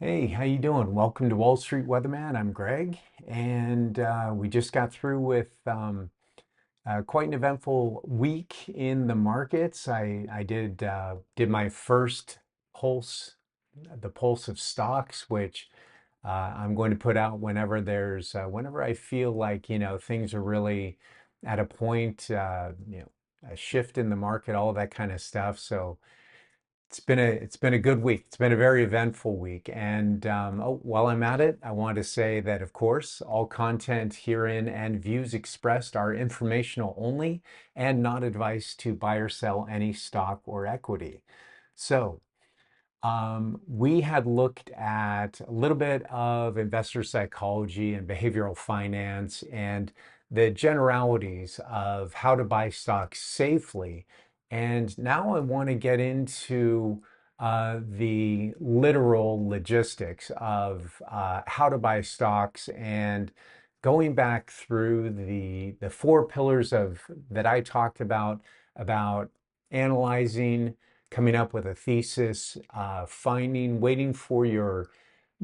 Hey, how you doing? Welcome to Wall Street Weatherman. I'm Greg, and we just got through with quite an eventful week in the markets. I did my first pulse, the pulse of stocks, which I'm going to put out whenever I feel like things are really at a point, a shift in the market, all of that kind of stuff. So. It's been a good week. It's been a very eventful week. And while I'm at it, I want to say that, of course, all content herein and views expressed are informational only and not advice to buy or sell any stock or equity. So, we had looked at a little bit of investor psychology and behavioral finance and the generalities of how to buy stocks safely. And now I want to get into the literal logistics of how to buy stocks and going back through the four pillars of that I talked about analyzing, coming up with a thesis, waiting for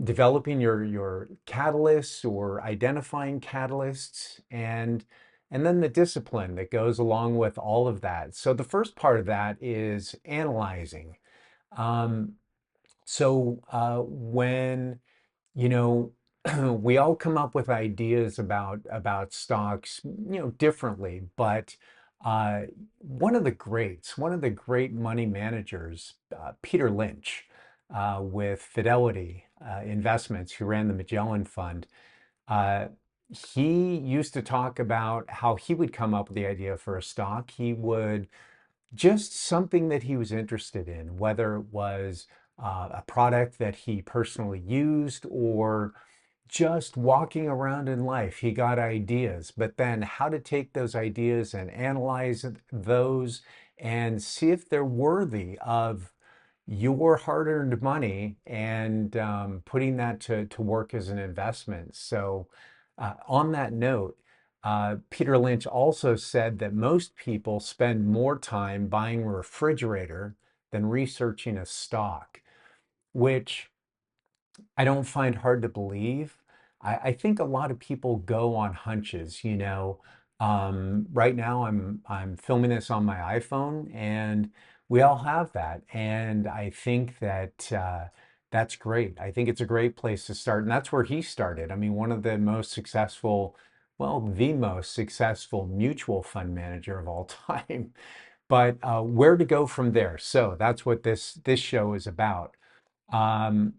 developing your catalysts or identifying catalysts, and then the discipline that goes along with all of that. So the first part of that is analyzing. Um, when you know we all come up with ideas about stocks, differently, but uh, one of the great money managers, Peter Lynch, with Fidelity Investments, who ran the Magellan Fund, uh, he used to talk about how he would come up with the idea for a stock. He would just something that he was interested in, whether it was a product that he personally used or just walking around in life. He got ideas, but then how to take those ideas and analyze those and see if they're worthy of your hard-earned money and putting that to work as an investment. So, on that note, Peter Lynch also said that most people spend more time buying a refrigerator than researching a stock, which I don't find hard to believe. I think a lot of people go on hunches, you know. Right now I'm filming this on my iPhone, and we all have that. And I think that that's great. I think it's a great place to start. And that's where he started. I mean, one of the most successful, well, the most successful mutual fund manager of all time. But where to go from there? So that's what this show is about. Um,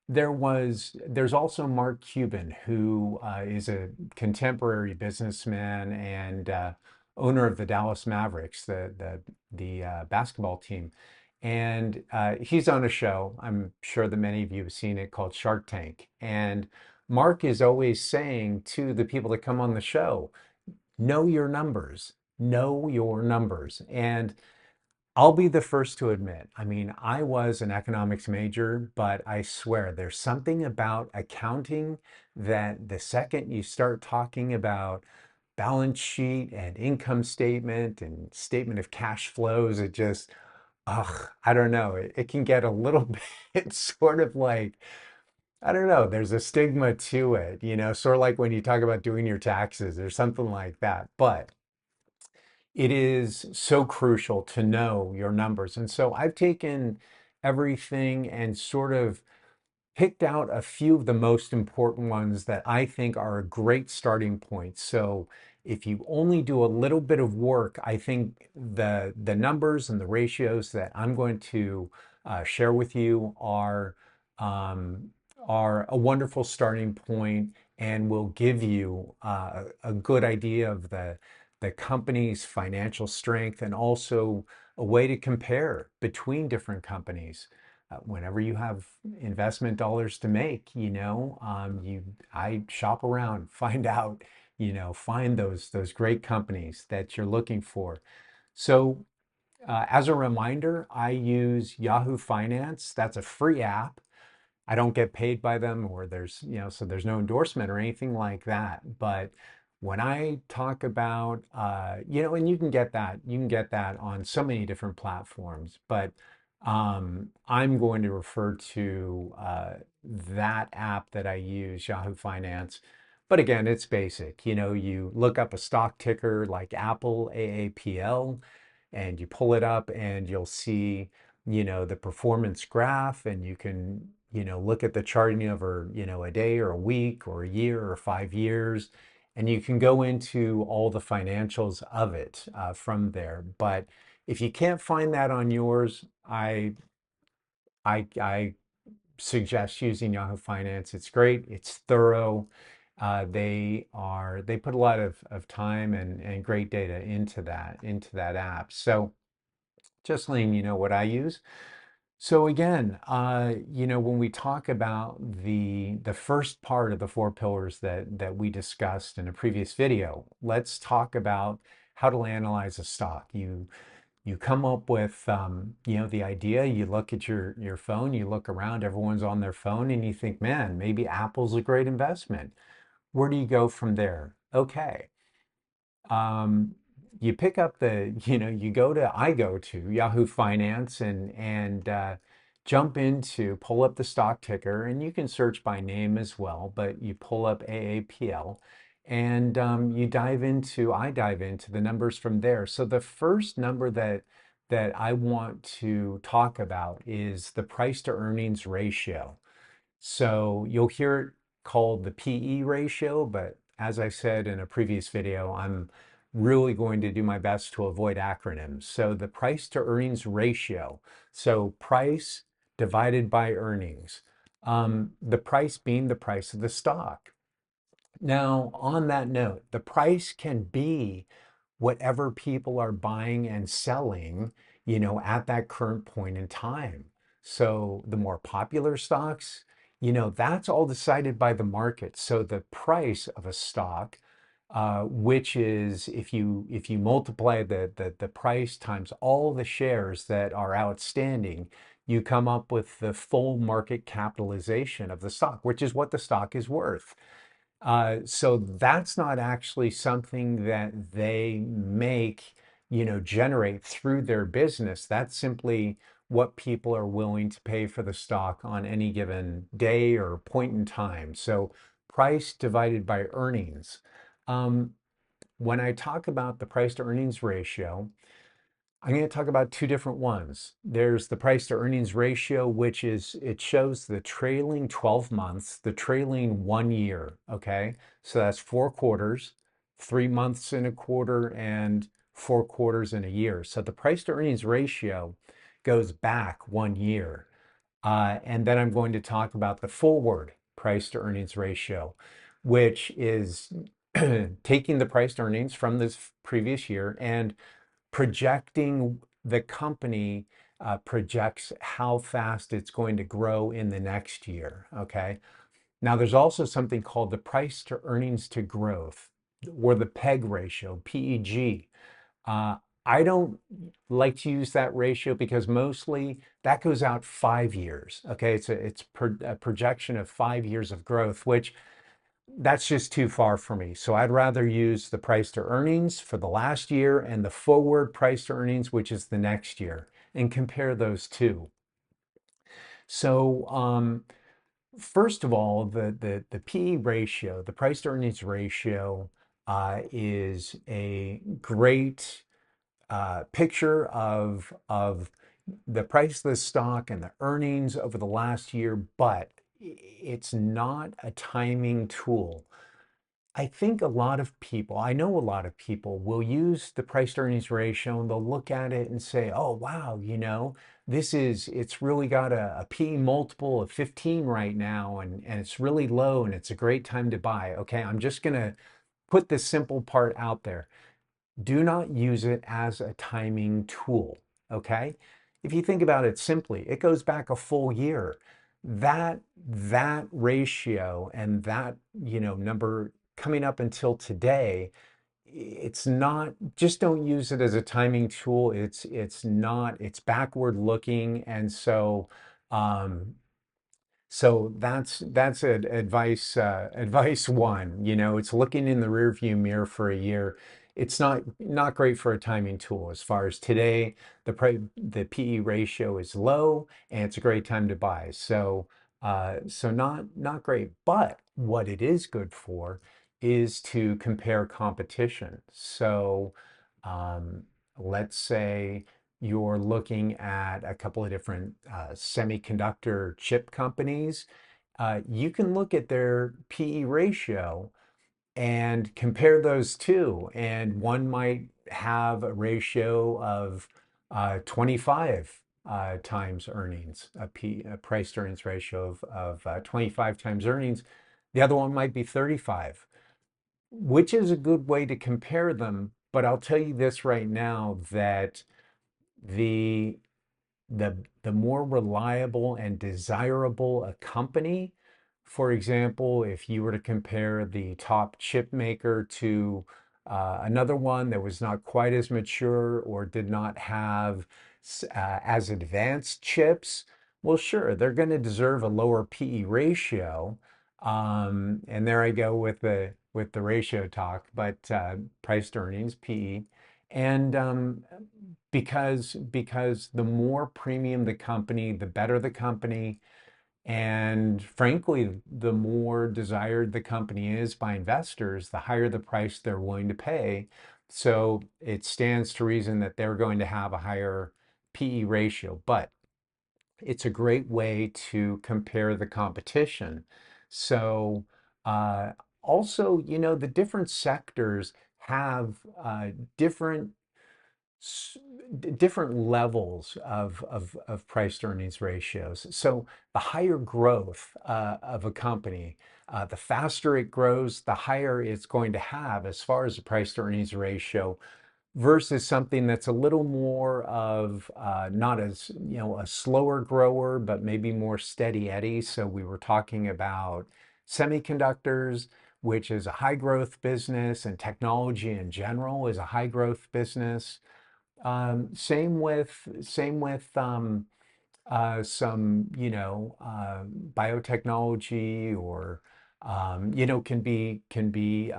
there's also Mark Cuban, who is a contemporary businessman and owner of the Dallas Mavericks, the basketball team. And he's on a show, I'm sure that many of you have seen it, called Shark Tank. And Mark is always saying to the people that come on the show, know your numbers, know your numbers. And I'll be the first to admit, I mean, I was an economics major, but I swear there's something about accounting that the second you start talking about balance sheet and income statement and statement of cash flows, it just, I don't know. It can get a little bit sort of like, I don't know, there's a stigma to it, sort of like when you talk about doing your taxes or something like that. But it is so crucial to know your numbers. And so I've taken everything and sort of picked out a few of the most important ones that I think are a great starting point. So if you only do a little bit of work, I think the numbers and the ratios that I'm going to share with you um, are a wonderful starting point and will give you a good idea of the company's financial strength and also a way to compare between different companies. Whenever you have investment dollars to make, I shop around, find out, find those great companies that you're looking for. So, as a reminder, I use Yahoo Finance. That's a free app. I don't get paid by them, or so there's no endorsement or anything like that. But when I talk about, and you can get that on so many different platforms. But I'm going to refer to that app that I use, Yahoo Finance. But again, it's basic. You know, you look up a stock ticker like Apple, AAPL, and you pull it up and you'll see, you know, the performance graph, and you can, you know, look at the charting over, you know, a day or a week or a year or 5 years, and you can go into all the financials of it from there. But if you can't find that on yours, I suggest using Yahoo Finance. It's great. It's thorough. They put a lot of time and great data into that app. So just letting you know what I use. So again, you know, when we talk about the first part of the four pillars that we discussed in a previous video, let's talk about how to analyze a stock. You come up with you know, the idea. You look at your phone, you look around, everyone's on their phone, and you think, man, maybe Apple's a great investment. Where do you go from there? Okay, um, you pick up you know, I go to Yahoo Finance and jump into, pull up the stock ticker, and you can search by name as well, but you pull up AAPL and I dive into the numbers from there. So the first number that I want to talk about is the price to earnings ratio. So you'll hear it called the PE ratio, but as I said in a previous video, I'm really going to do my best to avoid acronyms. So the price to earnings ratio, so price divided by earnings, the price being the price of the stock. Now, on that note, the price can be whatever people are buying and selling, you know, at that current point in time. So the more popular stocks, you know, that's all decided by the market. So the price of a stock, which is if you multiply the price times all the shares that are outstanding, you come up with the full market capitalization of the stock, which is what the stock is worth. So that's not actually something that they make, you know, generate through their business. That's simply what people are willing to pay for the stock on any given day or point in time. So price divided by earnings. Um, when I talk about the price to earnings ratio, I'm going to talk about two different ones. There's the price to earnings ratio, which is, it shows the trailing 12 months, the trailing 1 year. Okay. So that's 4 quarters, 3 months in a quarter, and 4 quarters in a year. So the price to earnings ratio goes back 1 year. And then I'm going to talk about the forward price to earnings ratio, which is taking the price to earnings from this previous year and projecting the company projects how fast it's going to grow in the next year. Okay. Now, there's also something called the price to earnings to growth, or the PEG ratio, PEG. Uh, I don't like to use that ratio because mostly that goes out 5 years. Okay. A projection of 5 years of growth, which that's just too far for me. So I'd rather use the price to earnings for the last year and the forward price to earnings, which is the next year, and compare those two. So first of all, the PE ratio, the price to earnings ratio, is a great picture of the price of the stock and the earnings over the last year, but it's not a timing tool. I know a lot of people will use the price to earnings ratio and they'll look at it and say, oh, wow, you know, it's really got a P multiple of 15 right now, and it's really low and it's a great time to buy. Okay, I'm just going to put this simple part out there. Do not use it as a timing tool. Okay. If you think about it simply, it goes back a full year. That ratio and that, you know, number coming up until today, it's not, just don't use it as a timing tool. It's not, it's backward looking. And so that's advice one. You know, it's looking in the rearview mirror for a year. it's not great for a timing tool. As far as today, the PE ratio is low, and it's a great time to buy. So not great. But what it is good for is to compare competition. So um, let's say you're looking at a couple of different semiconductor chip companies. You can look at their PE ratio and compare those two. And one might have a ratio of 25 times earnings, a price to earnings ratio of 25 times earnings. The other one might be 35, which is a good way to compare them. But I'll tell you this right now that the the more reliable and desirable a company, for example, if you were to compare the top chip maker to another one that was not quite as mature or did not have as advanced chips, well, sure, they're going to deserve a lower PE ratio. And there I go with the ratio talk, but price to earnings, PE, and because the more premium the company, the better the company, and frankly, the more desired the company is by investors, the higher the price they're willing to pay. So it stands to reason that they're going to have a higher PE ratio, but it's a great way to compare the competition. So uh, also, the different sectors have different different levels of price to earnings ratios. So the higher growth of a company, the faster it grows, the higher it's going to have as far as the price to earnings ratio versus something that's a little more of not as, a slower grower, but maybe more steady eddy. So we were talking about semiconductors, which is a high growth business, and technology in general is a high growth business. Same with some, biotechnology or can be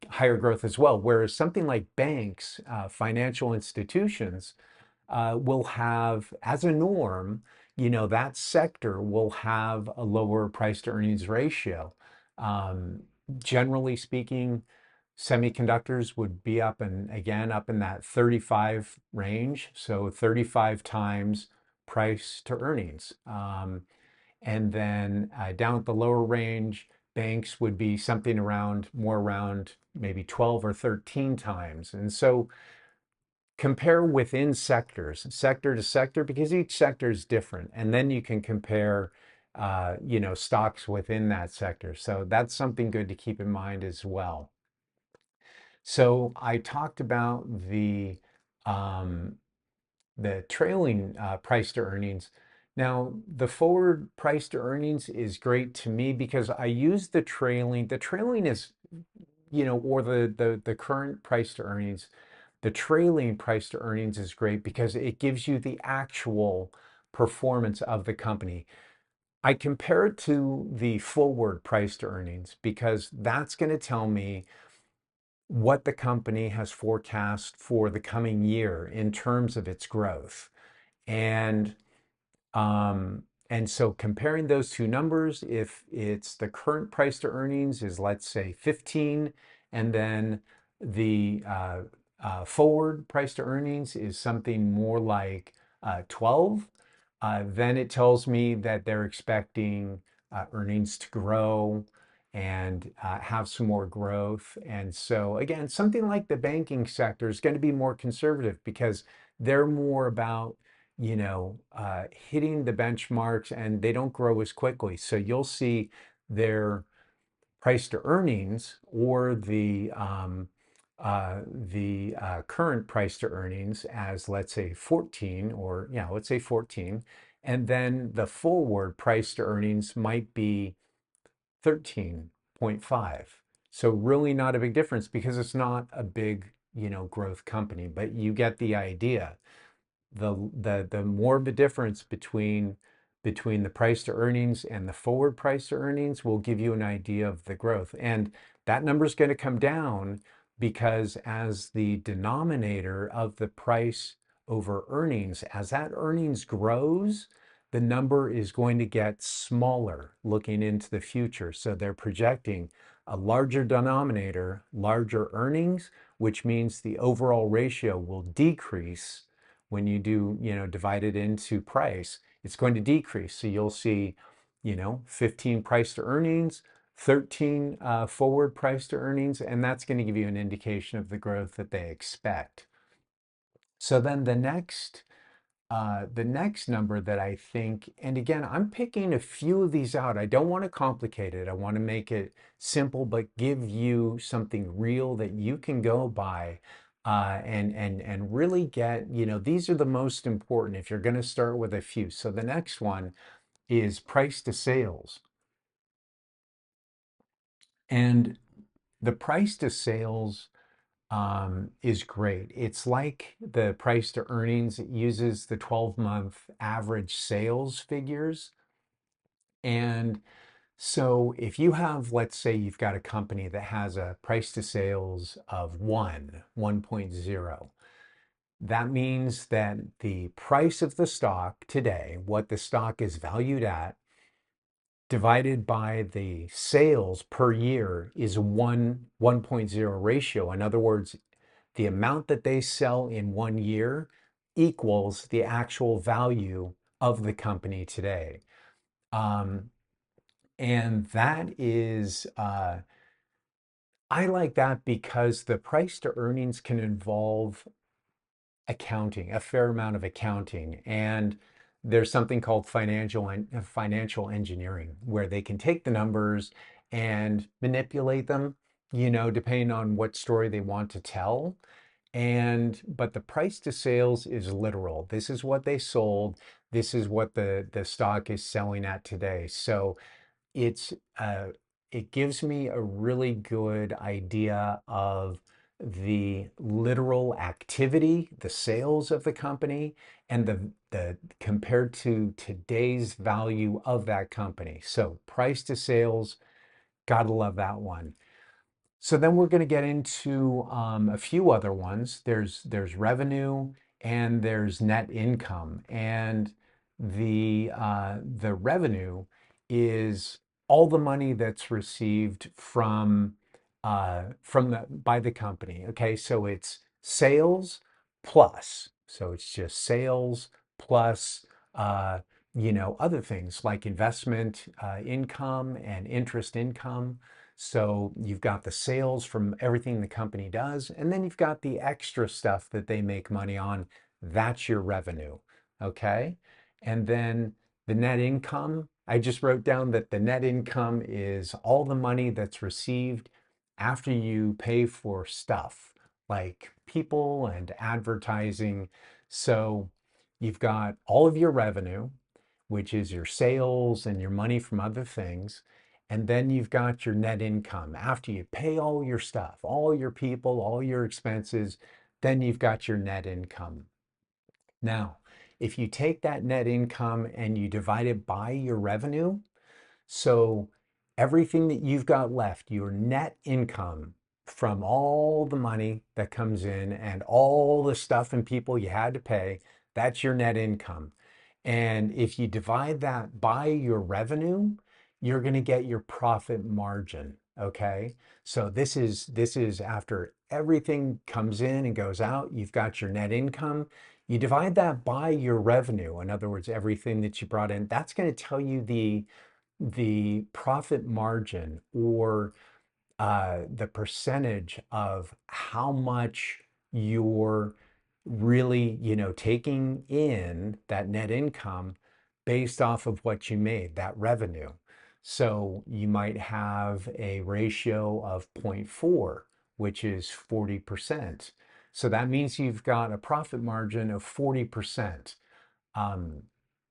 higher growth as well. Whereas something like banks, financial institutions, will have, as a norm, that sector will have a lower price to earnings ratio. Um, Generally speaking, semiconductors would be up and again up in that 35 range, so 35 times price to earnings. And then down at the lower range, banks would be something around maybe 12 or 13 times. And so compare within sectors, sector to sector, because each sector is different. And then you can compare, stocks within that sector. So that's something good to keep in mind as well. So I talked about um, the trailing price to earnings. Now, the forward price to earnings is great to me because I use the trailing. The trailing is, or the current price to earnings. The trailing price to earnings is great because it gives you the actual performance of the company. I compare it to the forward price to earnings because that's going to tell me what the company has forecast for the coming year in terms of its growth. And and so comparing those two numbers, if it's the current price to earnings is, let's say, 15, and then the forward price to earnings is something more like 12, then it tells me that they're expecting earnings to grow and have some more growth. And so, again, something like the banking sector is going to be more conservative because they're more about hitting the benchmarks and they don't grow as quickly. So you'll see their price to earnings or the current price to earnings as, let's say, 14, or yeah, let's say 14. And then the forward price to earnings might be 13.5. So really not a big difference because it's not a big, growth company, but you get the idea. The more the difference between the price to earnings and the forward price to earnings will give you an idea of the growth. And that number is going to come down because as the denominator of the price over earnings, as that earnings grows, the number is going to get smaller looking into the future. So they're projecting a larger denominator, larger earnings, which means the overall ratio will decrease when you do, divide it into price. It's going to decrease. So you'll see, 15 price to earnings, 13 forward price to earnings, and that's going to give you an indication of the growth that they expect. So then the next number that I think, and again, I'm picking a few of these out. I don't want to complicate it. I want to make it simple, but give you something real that you can go by and really get, these are the most important if you're going to start with a few. So the next one is price to sales. And the price to sales is great. It's like the price to earnings. It uses the 12-month average sales figures. And so if you have, let's say you've got a company that has a price to sales of 1.0, that means that the price of the stock today, what the stock is valued at, divided by the sales per year is a 1.0 ratio. In other words, the amount that they sell in 1 year equals the actual value of the company today. And that is, I like that because the price to earnings can involve accounting, a fair amount of accounting. And there's something called financial engineering, where they can take the numbers and manipulate them, depending on what story they want to tell. But the price to sales is literal. This is what they sold. This is what the stock is selling at today. So it's it gives me a really good idea of the literal activity, the sales of the company, and the compared to today's value of that company. So price to sales, gotta love that one. So then we're going to get into a few other ones. There's revenue and there's net income, and the revenue is all the money that's received from the by the company. Okay, so it's sales plus, so it's just sales plus uh, other things like investment income and interest income. So you've got the sales from everything the company does, and then you've got the extra stuff that they make money on. That's your revenue. Okay. And then the net income, I just wrote down that the net income is all the money that's received after you pay for stuff like people and advertising. So you've got all of your revenue, which is your sales and your money from other things. And then you've got your net income. After you pay all your stuff, all your people, all your expenses, then you've got your net income. Now, if you take that net income and you divide it by your revenue, so everything that you've got left, your net income from all the money that comes in and all the stuff and people you had to pay, that's your net income. And if you divide that by your revenue, you're going to get your profit margin. Okay. So this is after everything comes in and goes out, you've got your net income. You divide that by your revenue. In other words, everything that you brought in, that's going to tell you the profit margin, or the percentage of how much you're really, taking in that net income based off of what you made, that revenue. So you might have a ratio of zero point 0.4, which is 40%. So that means you've got a profit margin of 40%. Um,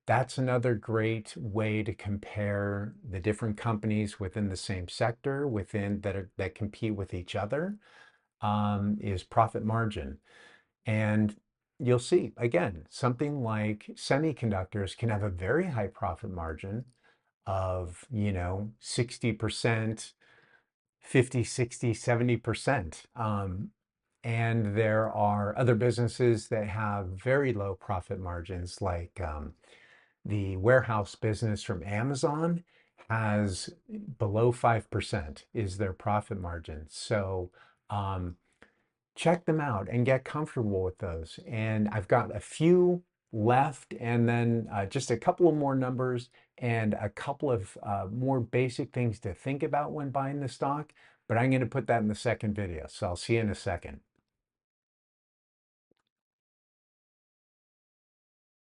that's another great way to compare the different companies within the same sector that compete with each other, is profit margin. And you'll see again, something like semiconductors can have a very high profit margin of 60%, 50, 60, 70%. And there are other businesses that have very low profit margins, like the warehouse business from Amazon has below 5% is their profit margin. So um, check them out and get comfortable with those. And I've got a few left, and then just a couple of more numbers and a couple of more basic things to think about when buying the stock. But I'm going to put that in the second video. So I'll see you in a second.